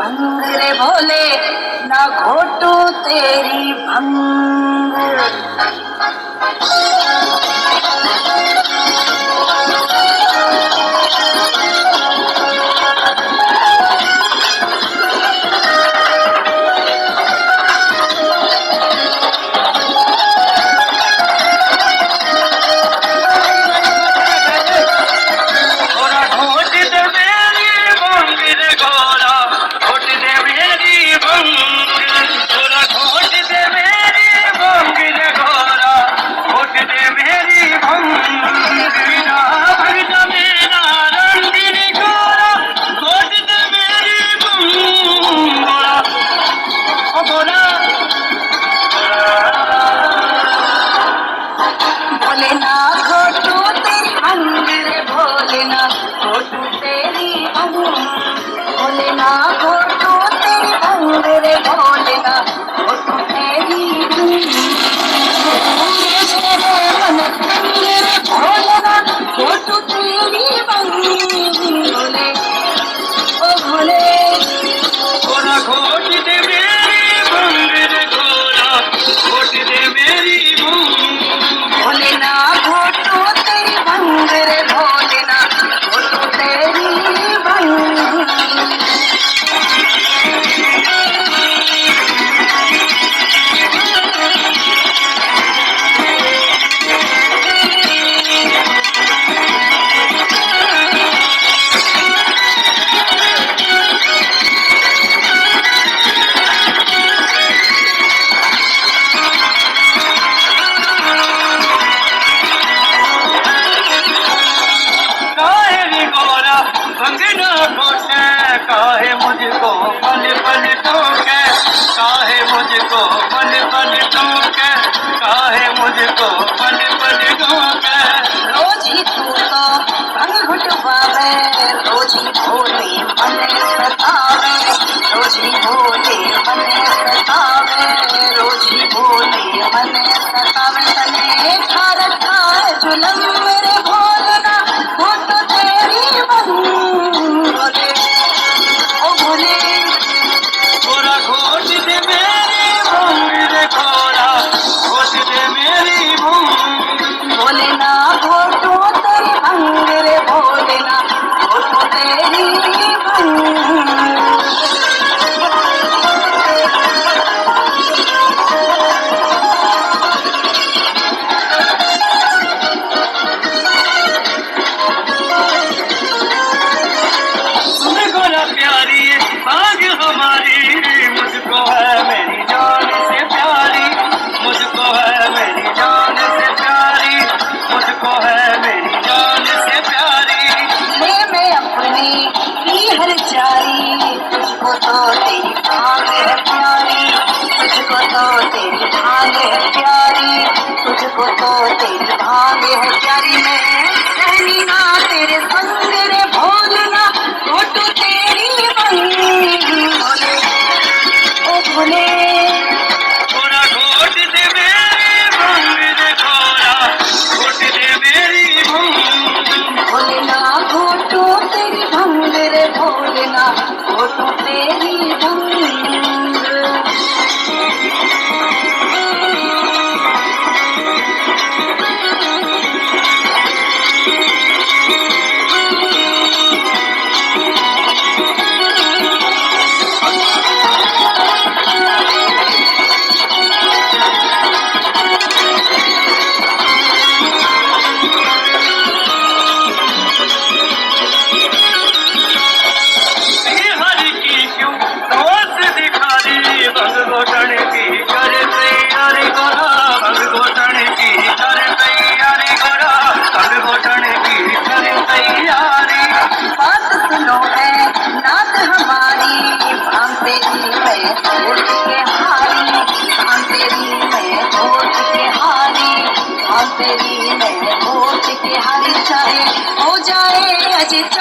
भंग रे भोले, ना घोटू तेरी भंग। काहे मुझको पल पल टोके, काहे मुझको पल पल टोके, काहे मुझको पल पल टोके। रोज ही तू तो संग घुटवावे, रोज ही भोले मने सतावे, रोज ही भोले मने सतावे, रोज ही भोले मने सतावे। तने खा रखा है जुलम मेरे भोलना, वो तो तेरी भोले। थोड़ा घोट दे मेरी भंग रे थोड़ा घोट दे मेरी भंग। भोले ना घोटू तेरी भंग रे भोले ना घोटू तेरी भंग। मुझको है मेरी जान से प्यारी, मुझको है मेरी जान से प्यारी, मुझको है मेरी जान से प्यारी। ले मैं अपनी की हर जारी, तुझको तो तेरी भाग है प्यारी, तुझको तो तेरी भाग है प्यारी, तुझको तो तेरी भाग है प्यारी। मैं रहनी ना तेरे संग रे भोलना, घोटू तेरी भंग भोले। भोले थोड़ा घोट दे मेरी भंग रे थोड़ा घोट दे मेरी भंग। भोले ना घोटू तेरी भंग रे भोले ना घोटू तेरी भंग। तेरी मैं वोट के हारी चाहे हो जाए अजित